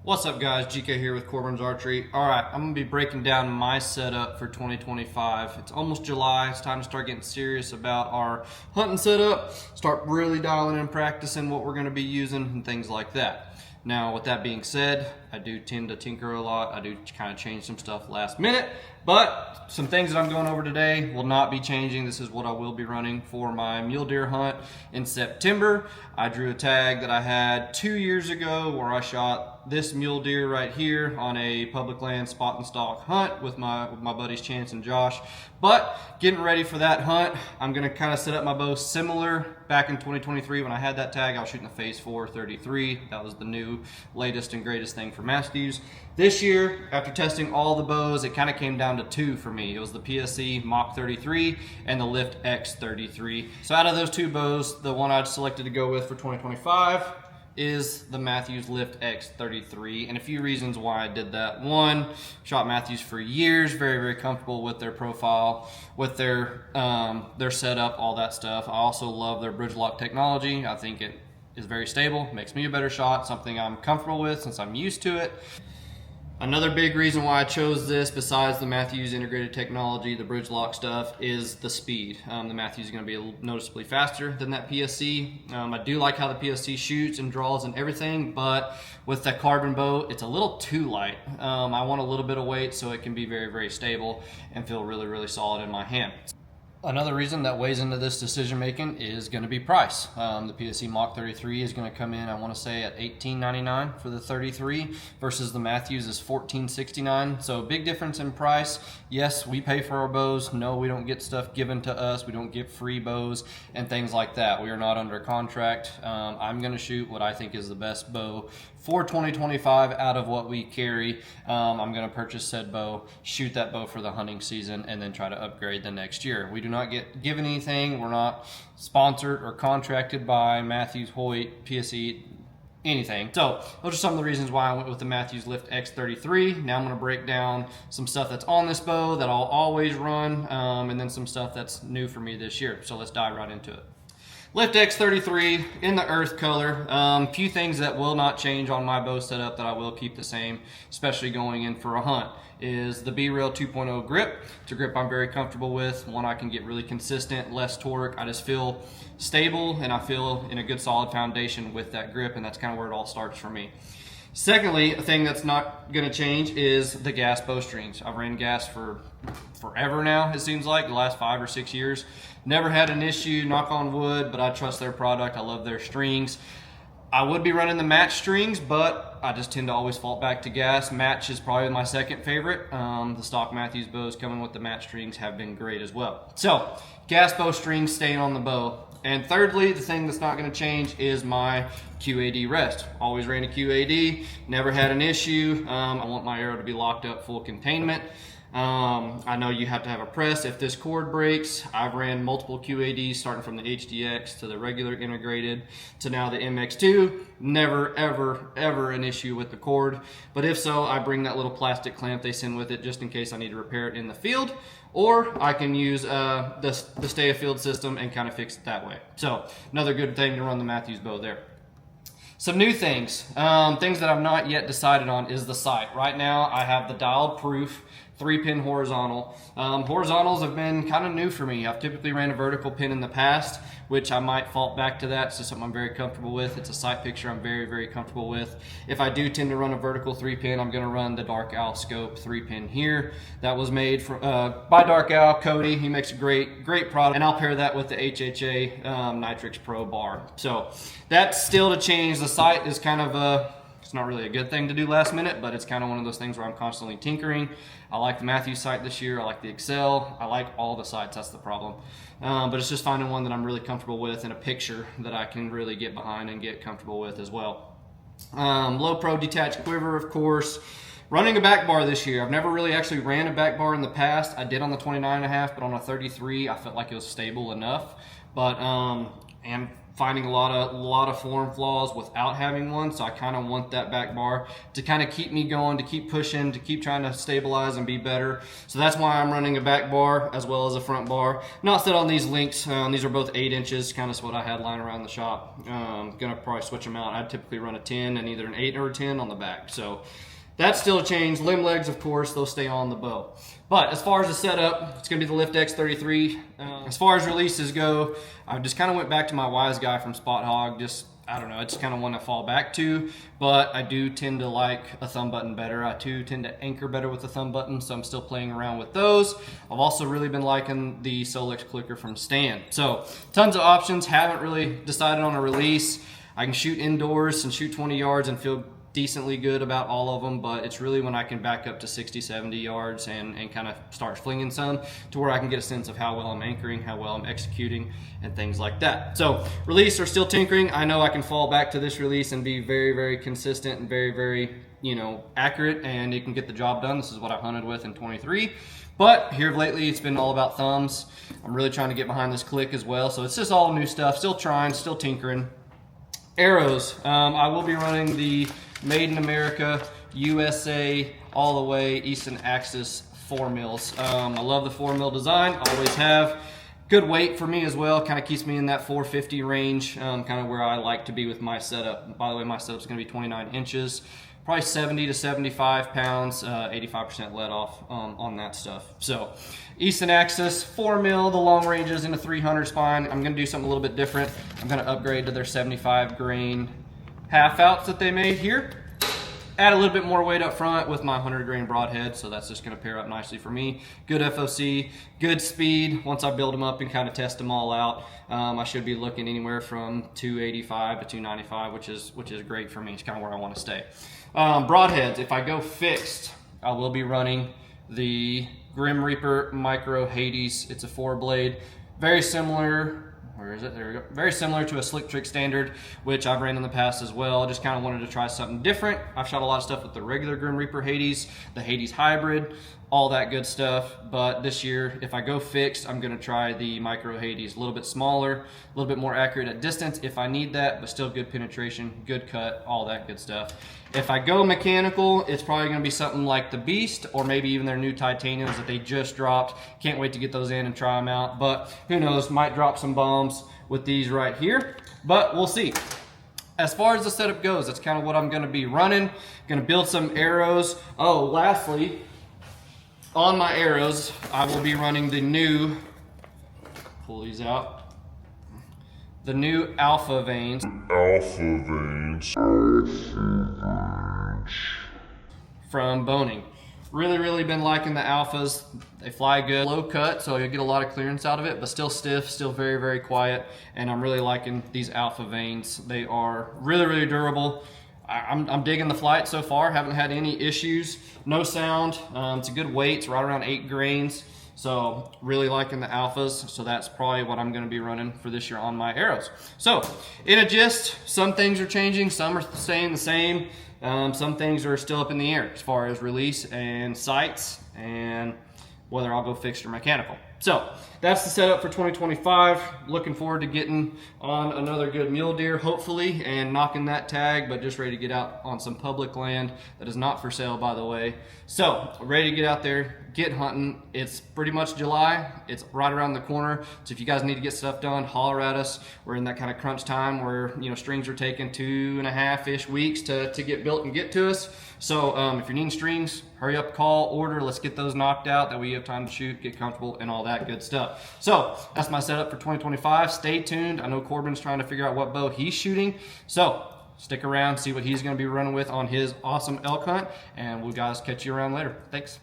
What's up guys, GK here with Korbin's Archery. Alright, I'm going to be breaking down my setup for 2025. It's almost July, it's time to start getting serious about our hunting setup, start really dialing in and practicing what we're going to be using and things like that. Now with that being said, I do tend to tinker a lot, I do kind of change some stuff last minute, but some things that I'm going over today will not be changing. This is what I will be running for my mule deer hunt in September. I drew a tag that I had 2 years ago where I shot this mule deer right here on a public land spot and stalk hunt with my buddies Chance and Josh. But getting ready for that hunt, I'm gonna kind of set up my bow similar. Back in 2023 when I had that tag, I was shooting a Phase 4 33. That was the new latest and greatest thing for Matthews. This year, after testing all the bows, it kind of came down to two for me. It was the PSE Mach 33 and the Lift X33. So out of those two bows, the one I selected to go with for 2025 is the Matthews Lift X33, and a few reasons why I did that. One, shot Matthews for years, very comfortable with their profile, with their setup, all that stuff. I also love their bridge lock technology. I think it is very stable, makes me a better shot, something I'm comfortable with since I'm used to it. Another big reason why I chose this, besides the Matthews integrated technology, the bridge lock stuff, is the speed. The Matthews is going to be noticeably faster than that PSC. I do like how the PSC shoots and draws and everything, but with the Korbin bow, it's a little too light. I want a little bit of weight so it can be very stable and feel really solid in my hand. Another reason that weighs into this decision making is going to be price. The PSE Mach 33 is going to come in, I want to say, at $18.99 for the 33 versus the Matthews is $14.69. So big difference in price. Yes, we pay for our bows. No, we don't get stuff given to us. We don't get free bows and things like that. We are not under contract. I'm going to shoot what I think is the best bow for 2025 out of what we carry. I'm going to purchase said bow, shoot that bow for the hunting season, and then try to upgrade the next year. We do not get given anything. We're not sponsored or contracted by Matthews, Hoyt, PSE, anything. So those are some of the reasons why I went with the Matthews Lift X33. Now I'm going to break down some stuff that's on this bow that I'll always run, and then some stuff that's new for me this year. So let's dive right into it. Lift X33 in the earth color. Few things that will not change on my bow setup that I will keep the same, especially going in for a hunt, is the B-Rail 2.0 grip. It's a grip I'm very comfortable with, one I can get really consistent, less torque. I just feel stable and I feel in a good solid foundation with that grip, and that's kind of where it all starts for me. Secondly, a thing that's not going to change is the gas bowstrings. I've ran gas for forever now, it seems like, the last 5 or 6 years. Never had an issue, knock on wood, but I trust their product. I love their strings. I would be running the match strings, but I just tend to always fall back to gas. Match is probably my second favorite. The stock Matthews bows coming with the match strings have been great as well. So, gas bow strings staying on the bow. And thirdly, the thing that's not going to change is my QAD rest. Always ran a QAD, never had an issue. I want my arrow to be locked up full containment. I know you have to have a press if this cord breaks. I've ran multiple QADs starting from the HDX to the regular integrated to now the MX2. Never ever an issue with the cord, but if so, I bring that little plastic clamp they send with it just in case I need to repair it in the field, or I can use the stay afield system and kind of fix it that way. So another good thing to run the Matthews bow there. Some new things, things that I've not yet decided on is the sight. Right now I have the dialed proof 3-pin horizontal. Horizontals have been kind of new for me. I've typically ran a vertical pin in the past, which I might fault back to that. It's just something I'm very comfortable with. It's a sight picture I'm very comfortable with. If I do tend to run a vertical 3-pin, I'm going to run the Dark Owl Scope 3-pin here. That was made by Dark Owl, Cody. He makes a great product, and I'll pair that with the HHA Nitrix Pro bar. So that's still to change. The sight is kind of it's not really a good thing to do last minute, but it's kind of one of those things where I'm constantly tinkering. I like the Matthews sight this year. I like the Excel. I like all the sights. That's the problem. But it's just finding one that I'm really comfortable with and a picture that I can really get behind and get comfortable with as well. Low Pro detached quiver, of course. Running a back bar this year. I've never really actually ran a back bar in the past. I did on the 29.5, but on a 33, I felt like it was stable enough. But and finding a lot of form flaws without having one, so I kind of want that back bar to kind of keep me going, to keep pushing, to keep trying to stabilize and be better. So that's why I'm running a back bar as well as a front bar. Not set on these links. These are both 8 inches, kind of what I had lying around the shop. Gonna probably switch them out. I'd typically run a 10 and either an 8 or a 10 on the back. So that's still a change. Limb legs, of course, they'll stay on the bow. But as far as the setup, it's gonna be the Lift X33. As far as releases go, I just kind of went back to my Wise Guy from Spot Hog. Just, I don't know, it's kind of one to fall back to, but I do tend to like a thumb button better. I too tend to anchor better with the thumb button, so I'm still playing around with those. I've also really been liking the Solex clicker from Stan. So tons of options, haven't really decided on a release. I can shoot indoors and shoot 20 yards and feel decently good about all of them, but it's really when I can back up to 60, 70 yards and kind of start flinging some to where I can get a sense of how well I'm anchoring, how well I'm executing, and things like that. So release or still tinkering. I know I can fall back to this release and be very, very consistent and very, very, you know, accurate, and it can get the job done. This is what I hunted with in 23. But here lately, it's been all about thumbs. I'm really trying to get behind this click as well. So it's just all new stuff, still trying, still tinkering. Arrows, I will be running the Made in America, USA, all the way, Easton Axis 4 mils. I love the 4 mil design, always have. Good weight for me as well, kind of keeps me in that 450 range, kind of where I like to be with my setup. By the way, my setup's gonna be 29 inches, probably 70 to 75 pounds, 85% let off on that stuff. So Easton Axis 4 mil, the long range is in a 300 spine. I'm gonna do something a little bit different. I'm gonna upgrade to their 75 grain half outs that they made here. Add a little bit more weight up front with my 100 grain broadhead, so that's just gonna pair up nicely for me. Good FOC, good speed. Once I build them up and kind of test them all out, I should be looking anywhere from 285 to 295, which is great for me. It's kind of where I want to stay. Broadheads, if I go fixed, I will be running the Grim Reaper Micro Hades. It's a 4-blade, very similar. Where is it? There we go. Very similar to a Slick Trick Standard, which I've ran in the past as well. I just kind of wanted to try something different. I've shot a lot of stuff with the regular Grim Reaper Hades, the Hades Hybrid, all that good stuff. But this year, if I go fixed, I'm going to try the Micro Hades. A little bit smaller, a little bit more accurate at distance if I need that, but still good penetration, good cut, all that good stuff. If I go mechanical, it's probably going to be something like the Beast, or maybe even their new titaniums that they just dropped. Can't wait to get those in and try them out, but who knows, might drop some bombs with these right here, but we'll see. As far as the setup goes, that's kind of what I'm going to be running. Going to build some arrows. Oh, lastly, on my arrows, I will be running the new, pull these out, the new Alpha Veins. From Boning. Really been liking the Alphas. They fly good. Low cut, so you'll get a lot of clearance out of it, but still stiff, still very quiet, and I'm really liking these Alpha Veins. They are really durable. I'm digging the flight so far, haven't had any issues, no sound. It's a good weight, it's right around 8 grains. So really liking the Alphas, so that's probably what I'm gonna be running for this year on my arrows. So in a gist, some things are changing, some are staying the same. Some things are still up in the air as far as release and sights and whether I'll go fixed or mechanical. So that's the setup for 2025. Looking forward to getting on another good mule deer, hopefully, and knocking that tag, but just ready to get out on some public land that is not for sale, by the way. So ready to get out there, get hunting. It's pretty much July. It's right around the corner. So if you guys need to get stuff done, holler at us. We're in that kind of crunch time where, you know, strings are taking 2.5-ish weeks to get built and get to us. So if you're needing strings, hurry up, call, order. Let's get those knocked out. That way you have time to shoot, get comfortable, and all that good stuff. So that's my setup for 2025. Stay tuned. I know Korbin's trying to figure out what bow he's shooting. So stick around, see what he's going to be running with on his awesome elk hunt, and we'll guys catch you around later. Thanks.